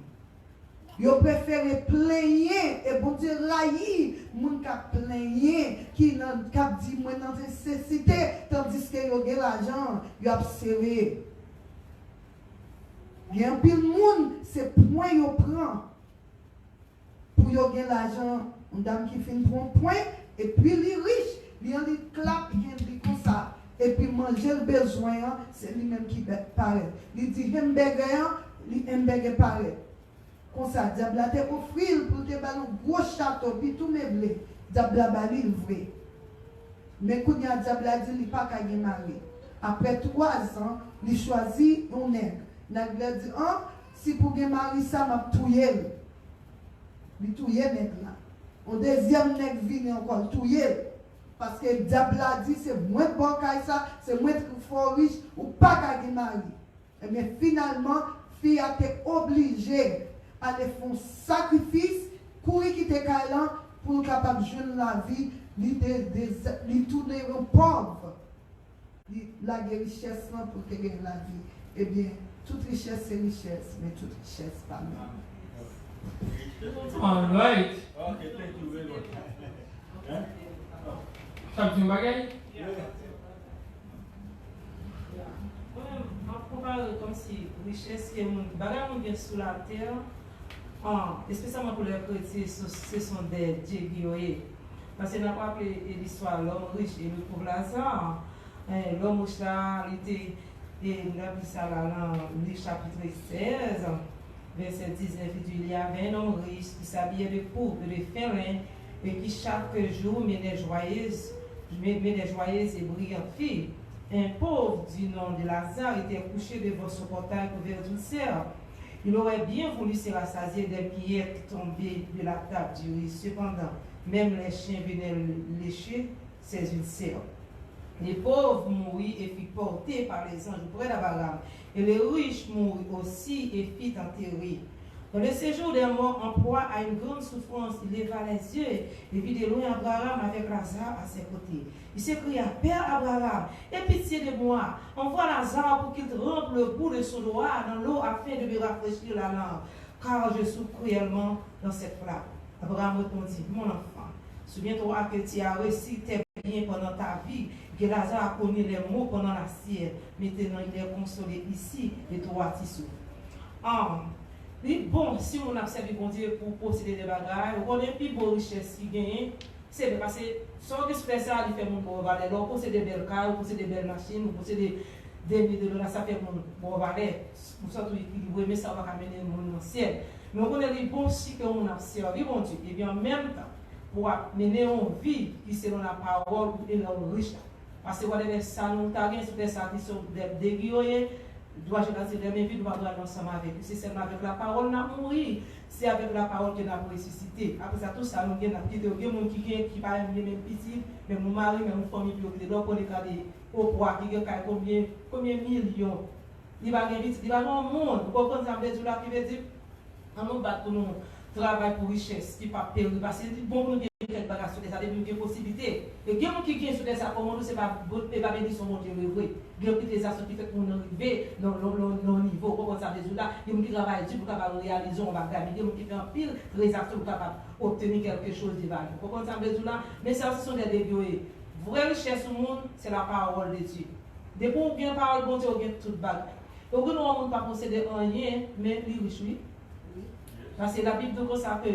Ils préfèrent plaigner et bon Dieu railler, moun ka plaigner qui n'a dit moi dans nécessité tandis que yo gen l'argent, yo observé. Il y a un pile moun, c'est point yo prend pour yo gen l'argent, une dame qui fait prendre point et puis les riches, il clap il comme ça et puis manger le besoin, c'est lui-même qui paraît. Il dit hamburger, lui hamburger paraît. Comme ça, diable a te offrir pour te faire un gros château, puis tout meublé. Diable a bali vrai. Mais quand il y a diable a dit, il n'y a pas qu'à y marier. Après 3 ans, il choisit un nègre. Nègre a dit, si pour y marier ça, je vais touyer. Il touye nègre là. Au deuxième nègre vient encore touyer. Parce que diable a dit, c'est moins bon qu'à ça, c'est moins fort riche, ou pas qu'à y marier. Mais finalement, fille a été obligée à faire un sacrifice, courir quitter Kailan pour capable de jouer la vie, lui tourner au pauvre. La richesse pour gagner la vie. Eh bien, toute richesse c'est richesse, mais toute richesse pas mal. All right. Okay, thank you very much. Ça veut dire bagaille? On compare comme si richesse qui est mon bagage qui vient sous la terre, spécialement pour les chrétiens, ce sont des dieux guilloyés. Parce que nous avons appelé l'histoire l'homme riche et le pauvre Lazare. L'homme riche là, il était, et nous avons vu ça là dans le chapitre 16, verset 19, il y avait un homme riche qui s'habillait de pourpre, de fin lin, et qui chaque jour menait joyeuse et brillante fille. Un pauvre du nom de Lazare était couché devant son portail couvert d'une serre. Il aurait bien voulu se rassasier des miettes tombées de la table du riz. Cependant, même les chiens venaient lécher ses ulcères. Les pauvres moururent et furent portés par les anges près d'Abraham. Et les riches moururent aussi et furent enterrés. Dans le séjour des morts, en proie à une grande souffrance, il leva les yeux et vit de loin Abraham avec Lazare à ses côtés. Il s'écria, Père Abraham, aie pitié de moi, envoie Lazare pour qu'il trempe le bout de son doigt dans l'eau afin de me rafraîchir la langue, car je souffre cruellement dans cette flamme. Abraham répondit, mon enfant, souviens-toi que tu as réussi tes biens pendant ta vie, que Lazare a connu les maux pendant la sienne. Maintenant, il est consolé ici et toi, tu souffres. Bon, si on a servi bon Dieu pour posséder des bagages, on a plus beau richesse qui gagne, c'est parce que sans que fait ça, il fait mon bon valet. On possède des belles cars, on possède des belles machines, on possède des milliers de dollars, ça fait mon bon valet. Pour ça, il veut mais ça va amener le monde dans le ciel. Mais on connaît les bons cycles qu'on a servi bon Dieu. Et bien en même temps, pour mener une vie qui selon la parole ou une riche. Parce que on a ça, nous avons des ça qui sont des guilloyés. Dois je dire de mes vies, dois aller ensemble avec lui. C'est seulement avec la parole n'a mouru. C'est avec la parole que nous avons ressuscité. Après ça, tout ça, nous avons quitté. Il y a des gens qui parlent même petit, même mon mari, même mon famille, qui est là pour les garder au poids, qui a combien millions. Il va gagner vite, il va dans le monde. Vous comprenez ça, veut dire là qui veut dire, on nous bat pour nous travail pour richesse, qui pas perdre. Parce que bon, nous avons quelque bagage sur ça, des possibilités. Et il y a des gens qui viennent sur ça, pour nous, c'est pas bénédiction, mon Dieu, le vrai. Il y a des actions qui font pour nous arriver dans le niveau. Pour ça, des gens là, il y a des gens qui travaillent dur pour capable réaliser, on va gagner. Il y a des gens qui font un pile des actions pour capable obtenir quelque chose de valeur. Pour ça, des gens là, mais ça, ce sont des dégueux. Vraie richesse au monde, c'est la parole de Dieu. Dès qu'on vient parole, bon Dieu, on vient toute bague. Donc, nous ne pas posséder rien, mais les riches, oui. Parce que la Bible dit comme ça que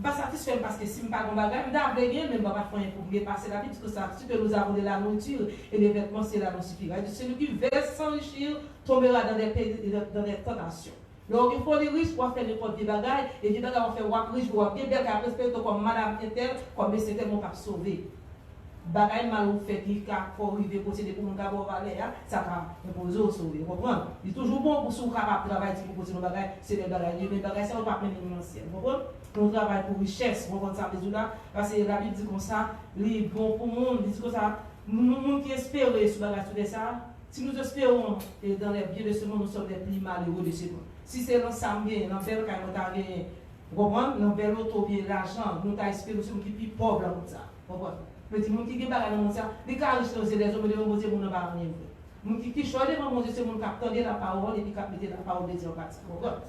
pas satisfait parce que si je ne pas de bagage, je vais gagner, mais je ne vais pas faire pour me passer la vie, parce que ça, ce que nous avons de la nourriture et les vêtements, c'est la nocifera. Celui qui verse s'enrichir tombera dans des tentations. Donc, il faut les riches pour faire des bagages, et des bagages vont faire wap riche, pour bien belle qu'à respecter comme madame Intel, comme monsieur Intel, mon pas sauver. Bagay mal ou fait qui faut arriver posséder pour mon cabo valer ça va imposer au sauver comprendre il est toujours bon pour sous capable travailler pour poser nos bagages c'est des bagages mais bagages ça on pas prendre financier comprendre on travaille pour richesse on compte ça les là parce que la Bible dit comme ça les bon pour monde dit comme ça nous qui espérons sur bagage tout ça si nous espérons et dans les biens de ce monde nous sommes les plus malheureux de ce monde si c'est l'ensemble bien dans belle quand on t'a gagné comprendre dans belle auto bien l'argent nous t'a espéré nous sommes qui plus pauvres comme ça comprendre petit monde qui pas dans ça les cas riches c'est les hommes de mon Dieu mon pas rien mon qui choisit devant mon Dieu c'est mon cap tendre la parole et puis cap mettre la parole de Dieu en pratique comprendre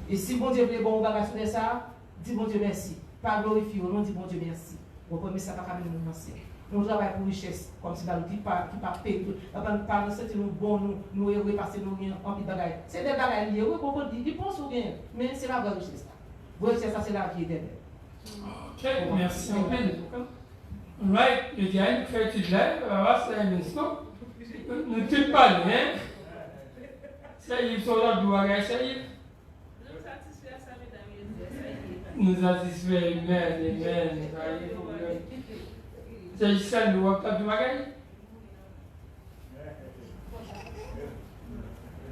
et si bon Dieu veut bon bagage sur ça dis bon Dieu merci pas glorifier non dis bon Dieu merci comprendre mais ça pas quand même merci on travaille pour richesse comme si qui pas payer pas sentir nous bon nous heureux parce que nous rien en petit bagage c'est des bagages liés oui comprendre il pense ou rien mais c'est la vraie richesse vraie richesse ça c'est la vie éternelle. OK merci un peu. Right, le gars, il fait étude là, c'est un instant. Ne t'es pas là, hein? Ça y est, ils sont là, doigt, ça y est. Nous satisfait, amen. C'est ça, le doigt, tu vas gagner?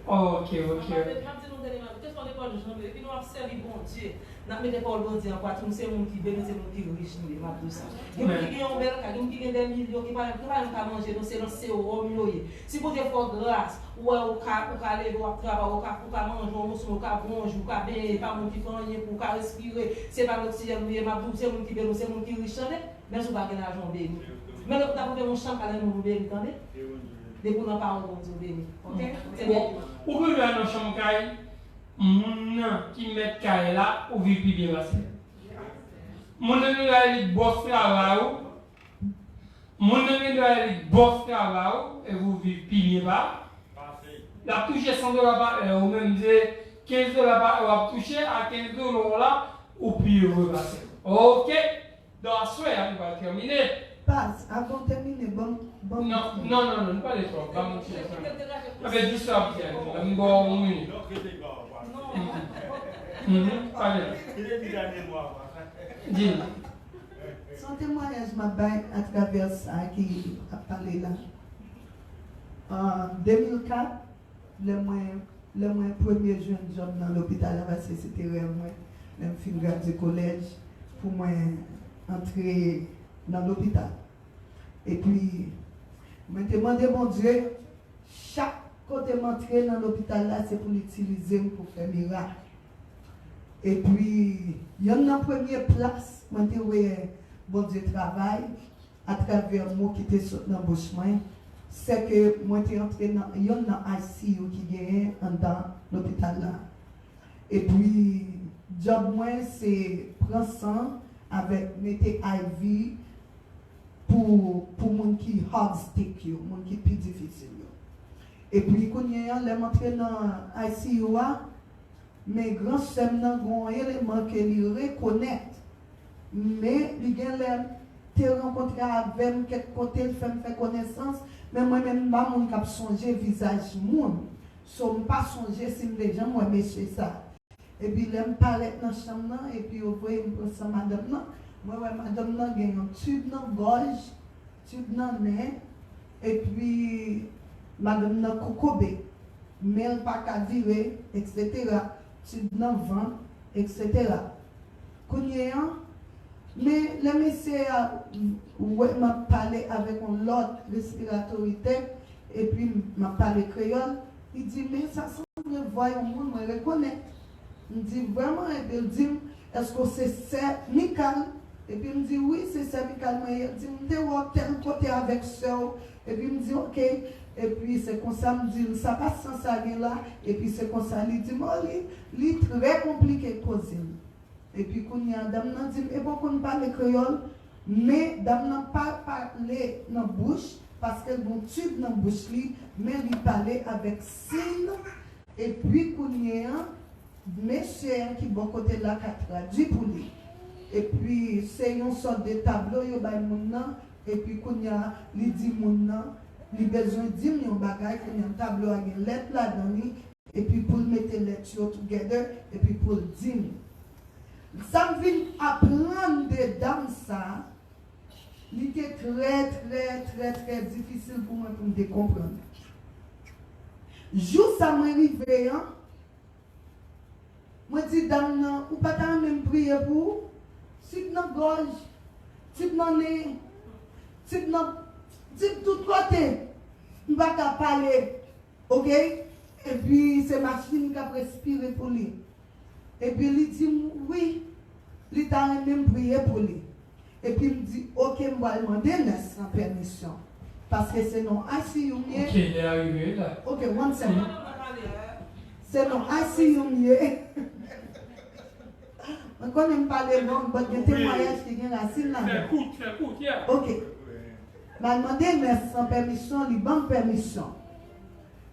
Ok. Qu'est-ce qu'on est pas de jambe? Et puis nous observons bon Dieu. Nous mettons pas le bon Dieu en quoi? C'est monde qui bénit, c'est monde qui riche, nous m'a tout ça. Il y a qui ont bel cas, qui ont des millions, qui pas manger, nous c'est lancer au milieu. Si vous avez fort grâce, ou au cas aller au travail, au cas manger, au cas manger, au cas bien, pas monde qui fait rien pour cas respirer, c'est pas l'oxygène, m'a tout, c'est monde qui bénit, c'est monde qui riche, mais je pas gagner l'argent béni. Mais nous avons fait mon champ à nous béni, attendez? Des pour n'en parler de Dieu béni. OK? C'est bon. Ou que dans nos chambres moun qui met caille là ou vivre plus bien passé. Moun qui a boss travail moun qui a boss travail et vous vivez plus bien pas. La toucher $100 par heure ou même $15 par heure toucher à $15 là ou plus heureux passer. OK. Donc à soir on va terminer. Passe, avant de terminer, bon. Non, pas les trois. Pas mon chien. Avec 10 heures, on va en minute. Dis. Son témoignage m'a baillé à travers ça qui a parlé là. En 2004, le premier jeune job dans l'hôpital, c'était moi, je suis du collège pour moi entrer dans l'hôpital. Et puis, je me demandais, mon Dieu, chaque côté m'entrer dans l'hôpital là, c'est pour l'utiliser pour faire miracle. Et puis, il y a une première place, je me disais, bon Dieu travail, à travers moi qui était sorti dans le bouche, c'est que moi j'étais entré dans un ICU qui est dans l'hôpital là. Et puis, job moi, c'est prendre sang avec mettre IV pour les qui hard stick, les qui plus difficile. Et puis, quand je suis entré dans l'ICU, mes grands sœurs ont un élément que les reconnaissent. Mais les gens te rencontré avec quelque côté, fait connaissance, mais moi-même, je ne songer visage moun. So, je ne pas songer si les gens moi monsieur ça. Et puis, je me parlais dans la chambre, et puis, je voyais ça, madame, moi, madame, a un tube dans la gorge, tube dans le nez, et puis, madame, a cocobe, mais elle n'a pas qu'à virer, etc. Tube dans le ventre, etc. Mais le monsieur m'a parlé avec un autre respirateur et puis m'a parlé créole. Il dit, mais ça semble voir un monde, je reconnais. Il dit vraiment, et puis il dit, est-ce que c'est cervical? Et puis il me dit, oui, c'est cervical. Mais il dit, je vais tel côté avec ça. Et puis il me dit, ok. Et puis c'est comme ça, il me dit, ça passe sans ça là. Et puis c'est comme ça, il dit, bon, il est très compliqué de poser. Et puis quand il y a dame dit, et bon qu'on parle créole, mais dame n'a pas parlé dans la bouche parce qu'elle bon tube dans la bouche mais il parlait avec signe. Et puis quand il y a monsieur qui bon côté là qui a traduit pour lui. Et puis c'est une sorte de tableau yo bay moun nan et puis kounya li di moun nan li besoin di yon bagay kounya tableau a une lettre là dans lui et puis pour mettre lettre yo together et puis pour dire ça me vient apprendre de dame ça il était très difficile pour moi pour me comprendre. Jour ça m'arrive hein moi dis dame nan ou pas tant même prier pour type dans gorge, type dans nez, type tout côté. On va pas parler, ok? Et puis c'est machine qui a respiré pour lui. Et puis il dit oui, il t'a même prié pour lui. Et puis il me dit ok, je vais demander sans permission. Parce que c'est non ICU. Ok, il est arrivé là. Ok, one second. C'est non ICU. On connaît même pas les noms, mais il y a des témoignages qui viennent racine là. Fais court, yeah. Ok. M'a demandé mais sans permission, il bonne permission.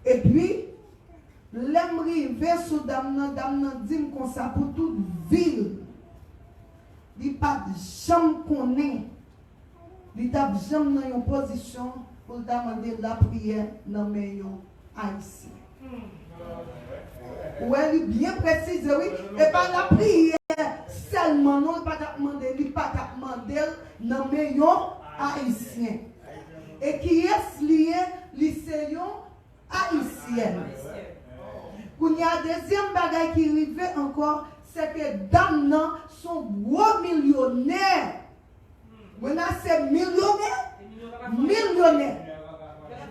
Et puis, l'aimerie vers sous dame dit comme ça pour toute ville. Il pas de jamais connaît. Il t'a jamais dans une position pour demander la prière dans mes haïtiens. Oui, il bien précisé, oui. Et pas la prière seulement, non, il pas demander, il pas demander dans mes haïtiens. Et qui est lié, lycéen haïtien. Il y a un deuxième bagage qui arrive encore, c'est que dames sont gros millionnaires. Maintenant, c'est millionnaire.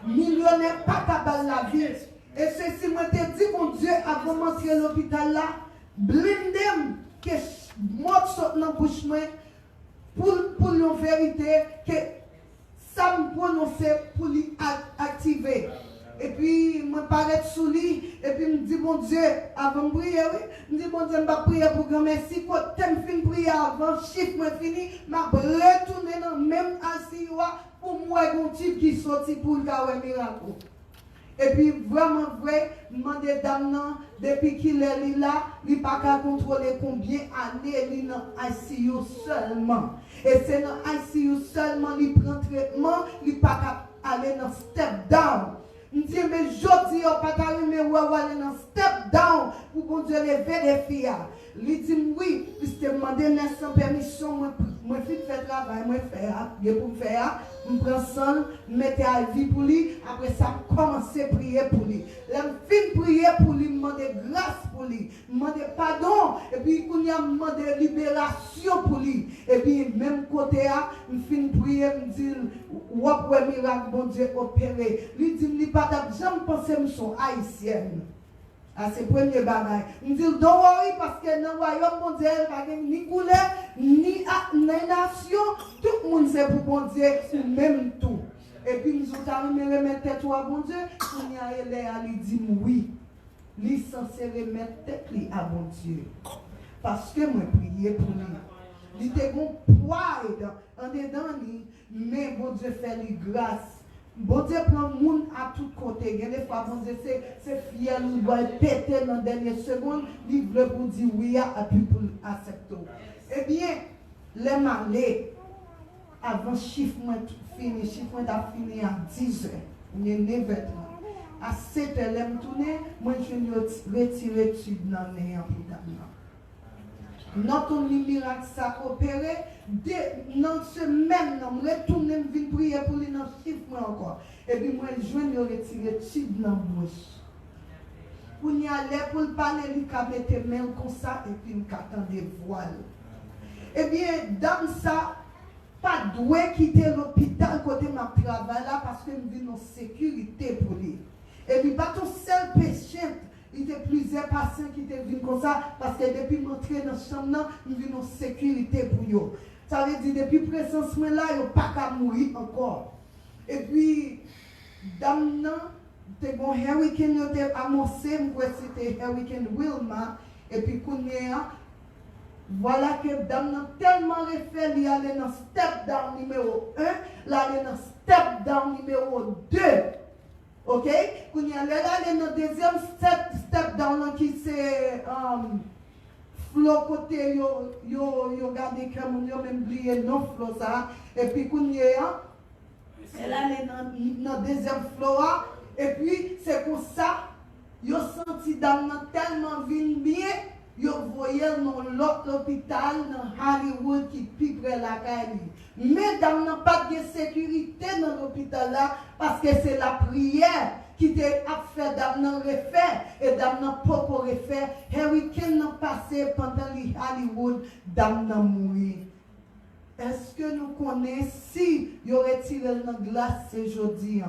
Millionnaire, pas capable de la vie. Et ceci m'a dit, mon Dieu, avant de rentrer à l'hôpital là, blindem, que moi saute dans la bouche pour une vérité, que ça me prononce pour l'activer. Et puis, je paraît sous lui, et puis je me dis, mon Dieu, avant de prier, oui, je me dis, mon Dieu, je vais prier pour grand merci. Quand je finis de prier avant, chiffre moi fini, je vais retourner dans le même assis pour moi, un type qui sorti pour le faire un miracle. Et puis, vraiment vrai, demander dame, depuis qu'il est là, il n'a pas qu'à contrôler combien d'années il est dans ICU seulement. Et c'est dans ICU seulement, il prend traitement, il n'a pas qu'à aller dans step down. Je dis, mais je dis, pas qu'à aller dans step down pour qu'on Dieu lever les filles. Il dit, oui, puisque demander sans permission, moi, je fais travail, moi, je pour faire, je prends son, je mets à vie pour lui, après ça, je commence à prier pour lui. Je finis prier pour lui, je demande grâce pour lui, je demande pardon, et puis je demande libération pour lui. Et puis, même côté, je finis prier, je me dis, ouais, miracle, bon Dieu, opéré. Il dit, je ne pas jamais penser que je suis haïtienne. Ah, c'est le premier bagage. Je dis, don't worry, parce que dans le royaume, mon Dieu, il n'y a ni couleur, ni nation. Tout le monde sait pour mon Dieu, ou même tout. Et puis, nous avons remettre tête à bon Dieu. On y a dit oui. Il est censé remettre tête à bon Dieu. Parce que moi, prier pour lui. Il était bon pride en dedans lui, mais bon Dieu fait lui grâce. Bon Dieu prend le monde à tous côtés. Des fois, bon Dieu, c'est fier, il doit péter dans la dernière seconde, il veut pour dire oui et puis pour accepter. Eh bien, les malais, avant chiffre fini, chiffre a fini à 10 heures, on est 9 heures. À 7 heures, je me tourne, moi je vais retirer l'étude dans le néant pour d'abord. Notre miracle ça opéré, dans ce même nom, je retourne, je viens prier pour lui dans le chiffre encore. Et puis moi je viens retirer l'étude dans la bouche. Pour y aller, pour le parler, il a mis les mains comme ça et puis il attend des voiles. Eh bien, dans ça, pas doué quitter l'hôpital côté ma travail là parce que nous vivons en sécurité pour lui. Et puis pas ton seul péché. Il y a plusieurs patients qui étaient venus comme ça parce que depuis m'entrer dans la chambre, nous vivons en sécurité pour eux. Ça veut dire depuis présence là, ils n'ont pas qu'à mourir encore. Et puis, dame nan, c'était bon hurricane qui était annoncé, c'était hurricane Wilma. Et puis, voilà que dame nan tellement refait, il allait dans step down numéro 1, il allait dans step down numéro 2. Ok? Quand il allait dans le deuxième step down là qui c'est flow côté yo garder comme yo même oublié non flow ça et puis kounye elle allait dans deuxième flow et puis c'est comme ça yo senti dame tellement bien yo voyé dans l'autre hôpital dans Hollywood qui plus près la caille mais dame n'a pas de sécurité dans l'hôpital là parce que c'est la prière qui te a fait dame nan refait et dame nan poko refait hurricane nan passé pendant les Hollywood dame nan mouri. Est-ce que nous connaissons si y aurait tiré dans glace ce jeudi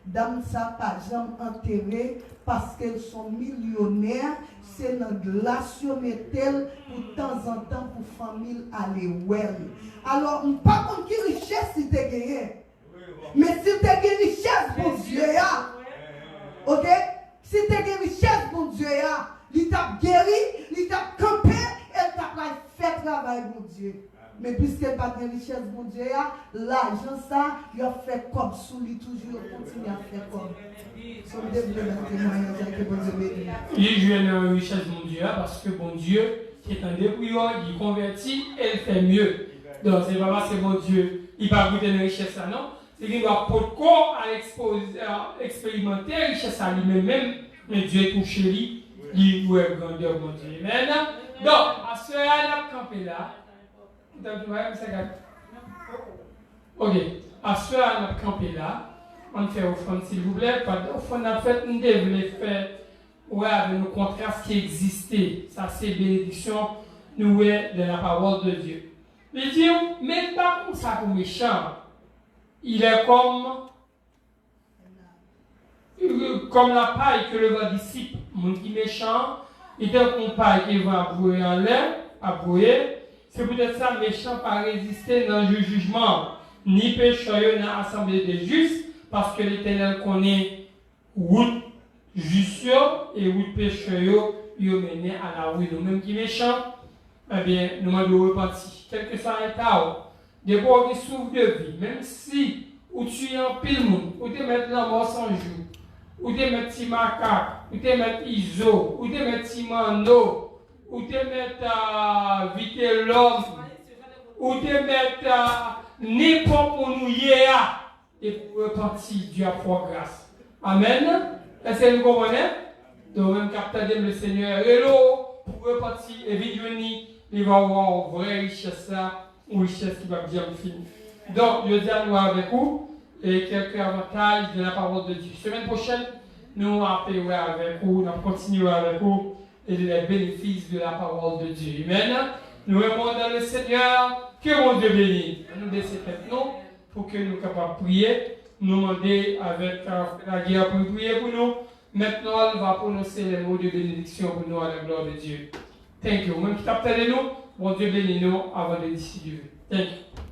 dame ça pas jamais enterré parce qu'elles sont millionnaires c'est dans glace yo metel pour temps en temps pour famille aller well. Alors pas contre qui richesse si t'es gagné mais si t'es gagné richesse pour Dieu ok? Si tu as une richesse, mon Dieu, il t'a guéri, il t'a campé, elle t'a fait travail, mon Dieu. Mais puisqu'elle n'a pas de richesse, mon Dieu, l'argent, ça, il a fait comme sous lui, toujours, continue à faire comme. Il joue une richesse, mon Dieu, parce que mon Dieu, qui est un débrouillard, il convertit, elle fait mieux. Donc, c'est pas parce que mon Dieu, il va goûter une richesse, ça, non? C'est qu'il doit pourquoi à expérimenter la richesse à lui-même, mais Dieu est touché lui, il voit grandeur mon Dieu. Maintenant, donc, à ce moment-là, campé là, ok, à ce moment-là, campé là, on fait offrande s'il vous plaît, pas d'offrande en fait, on devait faire, ouais, avec nos contrastes qui existaient, ça c'est bénédiction, nous, de la parole de Dieu. Mais Dieu, même pas comme ça comme méchant. Il est comme la paille que le grand disciple, mon qui méchant, il est comme paille qui va brûler en l'air, à brûler. C'est peut-être ça, méchant, pas résister dans le jugement, ni pécheur dans l'assemblée des justes, parce que l'Éternel connaît route juste et route pécheur, il mené à la rue. Nous-mêmes qui méchant, eh bien, nous devons repartir. Quel que soit l'état, des bords qui souffrent de vie, même si ou tu es en pile monde, ou tu mets la mort sans jour, ou tu mets petit macaque, ou tu mets iso, ou tu mets petit mando, ou tu mets vite l'homme, ou tu mets n'importe où nous y est, et pour repartir, Dieu a pour grâce. Amen. Est-ce que vous comprenez? Donc, même capter le Seigneur, hello, pour repartir et vite venir, il va avoir une vraie richesse là. Une richesse qui va bien finir. Donc, je dis à nous avec vous et quelques avantages de la parole de Dieu. Semaine prochaine, nous allons avec vous, nous continuons avec vous et les bénéfices de la parole de Dieu. Amen. Nous aimons dans le Seigneur, que mon Dieu bénisse. Nous baissons tête nous pour que nous soyons capables de prier. Nous demander avec la guerre pour prier pour nous. Maintenant, on va prononcer les mots de bénédiction pour nous à la gloire de Dieu. Thank you. Même qui t'appelle nous. Bon Dieu bénis nous avant de décider. Thank you.